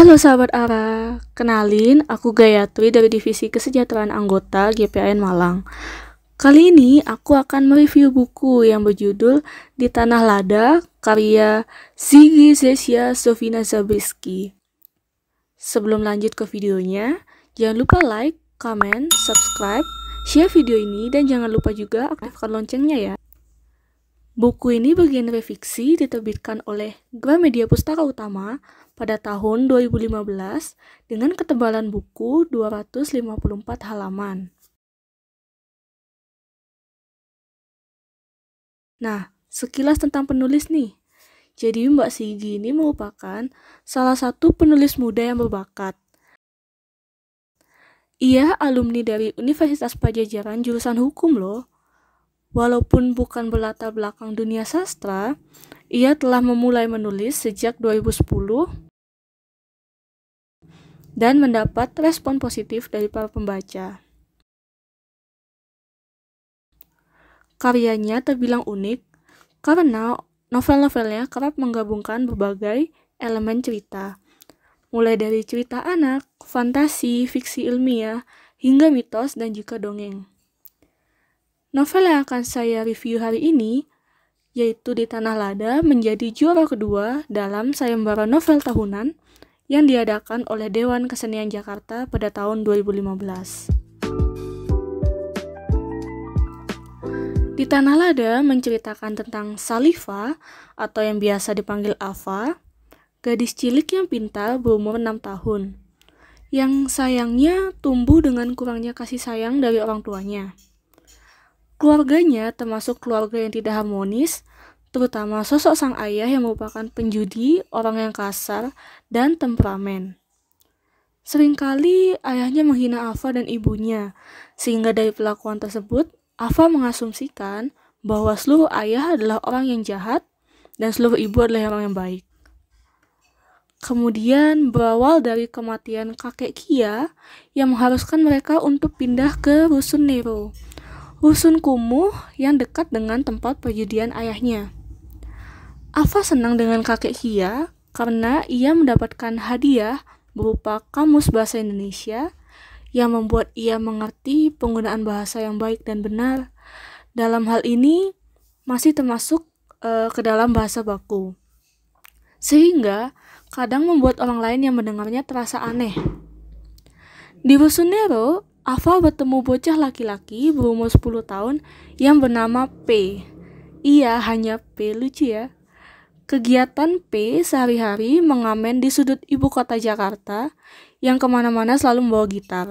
Halo sahabat Ara, kenalin aku Gayatri dari Divisi Kesejahteraan Anggota GPAN Malang. Kali ini aku akan mereview buku yang berjudul Di Tanah Lada karya Ziggy Zesya Sofina Zabriskie. Sebelum lanjut ke videonya, jangan lupa like, comment, subscribe, share video ini, dan jangan lupa juga aktifkan loncengnya ya. Buku ini bergenre fiksi diterbitkan oleh Gramedia Pustaka Utama pada tahun 2015 dengan ketebalan buku 254 halaman. Nah, sekilas tentang penulis nih. Jadi Mbak Ziggy ini merupakan salah satu penulis muda yang berbakat. Ia alumni dari Universitas Padjadjaran jurusan hukum loh. Walaupun bukan berlatar belakang dunia sastra, ia telah memulai menulis sejak 2010 dan mendapat respon positif dari para pembaca. Karyanya terbilang unik karena novel-novelnya kerap menggabungkan berbagai elemen cerita, mulai dari cerita anak, fantasi, fiksi ilmiah, hingga mitos dan juga dongeng. Novel yang akan saya review hari ini, yaitu Di Tanah Lada, menjadi juara kedua dalam sayembara novel tahunan yang diadakan oleh Dewan Kesenian Jakarta pada tahun 2015. Di Tanah Lada menceritakan tentang Salifa, atau yang biasa dipanggil Ava, gadis cilik yang pintar berumur 6 tahun, yang sayangnya tumbuh dengan kurangnya kasih sayang dari orang tuanya. Keluarganya termasuk keluarga yang tidak harmonis, terutama sosok sang ayah yang merupakan penjudi, orang yang kasar, dan temperamen. Seringkali ayahnya menghina Ava dan ibunya, sehingga dari perlakuan tersebut, Ava mengasumsikan bahwa seluruh ayah adalah orang yang jahat dan seluruh ibu adalah orang yang baik. Kemudian berawal dari kematian kakek Kia yang mengharuskan mereka untuk pindah ke Rusun Nero, rusun kumuh yang dekat dengan tempat perjudian ayahnya. Ava senang dengan kakek Kia karena ia mendapatkan hadiah berupa kamus bahasa Indonesia yang membuat ia mengerti penggunaan bahasa yang baik dan benar. Dalam hal ini masih termasuk ke dalam bahasa baku, sehingga kadang membuat orang lain yang mendengarnya terasa aneh. Di Rusun Nero, Ava bertemu bocah laki-laki berumur 10 tahun yang bernama P. Iya, hanya P, lucu ya. Kegiatan P sehari-hari mengamen di sudut ibu kota Jakarta yang kemana-mana selalu membawa gitar.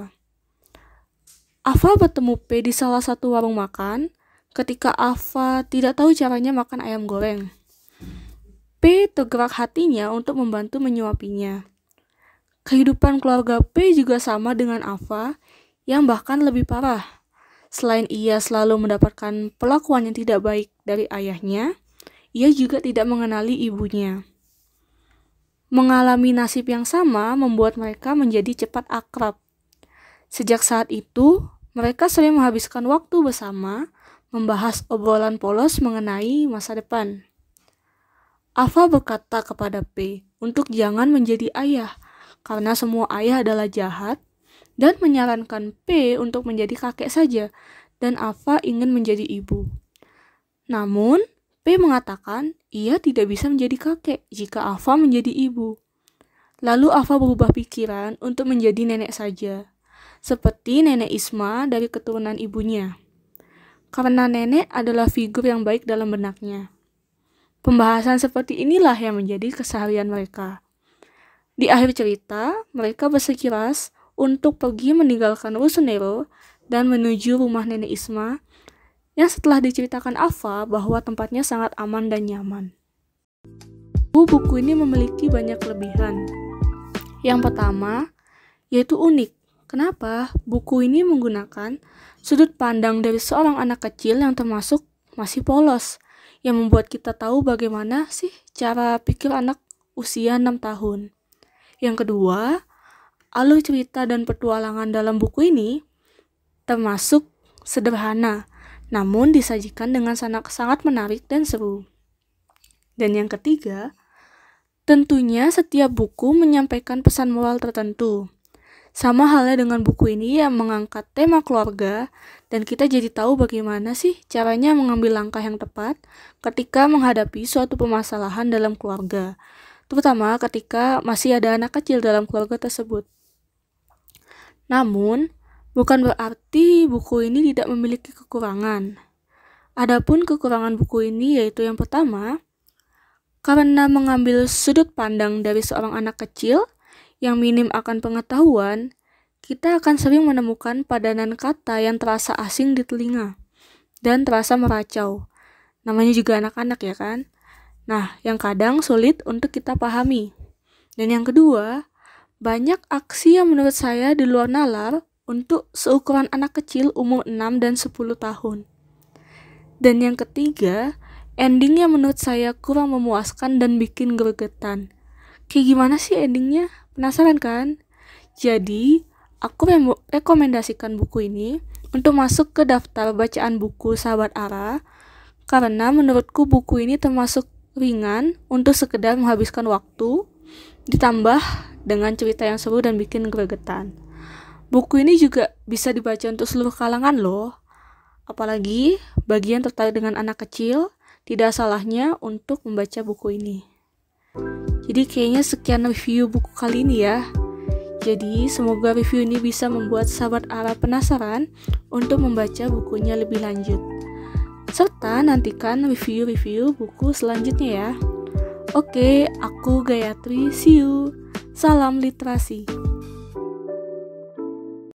Ava bertemu P di salah satu warung makan ketika Ava tidak tahu caranya makan ayam goreng. P tergerak hatinya untuk membantu menyuapinya. Kehidupan keluarga P juga sama dengan Ava, yang bahkan lebih parah. Selain ia selalu mendapatkan perlakuan yang tidak baik dari ayahnya, ia juga tidak mengenali ibunya. Mengalami nasib yang sama membuat mereka menjadi cepat akrab. Sejak saat itu, mereka sering menghabiskan waktu bersama, membahas obrolan polos mengenai masa depan. Ava berkata kepada P untuk jangan menjadi ayah, karena semua ayah adalah jahat, dan menyarankan P untuk menjadi kakek saja, dan Ava ingin menjadi ibu. Namun, P mengatakan ia tidak bisa menjadi kakek jika Ava menjadi ibu. Lalu Ava berubah pikiran untuk menjadi nenek saja, seperti nenek Isma dari keturunan ibunya, karena nenek adalah figur yang baik dalam benaknya. Pembahasan seperti inilah yang menjadi keseharian mereka. Di akhir cerita, mereka bersikeras untuk pergi meninggalkan Rusun Nero dan menuju rumah nenek Isma yang setelah diceritakan Ava bahwa tempatnya sangat aman dan nyaman. Buku ini memiliki banyak kelebihan. Yang pertama, yaitu unik. Kenapa? Buku ini menggunakan sudut pandang dari seorang anak kecil yang termasuk masih polos, yang membuat kita tahu bagaimana sih cara pikir anak usia 6 tahun. Yang kedua, alur cerita dan petualangan dalam buku ini termasuk sederhana, namun disajikan dengan sangat menarik dan seru. Dan yang ketiga, Tentunya setiap buku menyampaikan pesan moral tertentu. Sama halnya dengan buku ini yang mengangkat tema keluarga, dan kita jadi tahu bagaimana sih caranya mengambil langkah yang tepat ketika menghadapi suatu permasalahan dalam keluarga, terutama ketika masih ada anak kecil dalam keluarga tersebut. Namun, bukan berarti buku ini tidak memiliki kekurangan. Adapun kekurangan buku ini yaitu yang pertama, karena mengambil sudut pandang dari seorang anak kecil yang minim akan pengetahuan, kita akan sering menemukan padanan kata yang terasa asing di telinga dan terasa meracau. Namanya juga anak-anak ya kan? Nah, yang kadang sulit untuk kita pahami. Dan yang kedua, banyak aksi yang menurut saya di luar nalar untuk seukuran anak kecil umur 6 dan 10 tahun. Dan yang ketiga, ending yang menurut saya kurang memuaskan dan bikin gregetan. Kayak gimana sih endingnya? Penasaran kan? Jadi, aku rekomendasikan buku ini untuk masuk ke daftar bacaan buku Sahabat Ara, karena menurutku buku ini termasuk ringan untuk sekedar menghabiskan waktu, ditambah dengan cerita yang seru dan bikin gregetan. Buku ini juga bisa dibaca untuk seluruh kalangan loh. Apalagi bagi yang tertarik dengan anak kecil, tidak salahnya untuk membaca buku ini. Jadi kayaknya sekian review buku kali ini ya. Jadi semoga review ini bisa membuat sahabat Ara penasaran untuk membaca bukunya lebih lanjut. Serta nantikan review-review buku selanjutnya ya. Oke, aku Gayatri, see you. Salam literasi.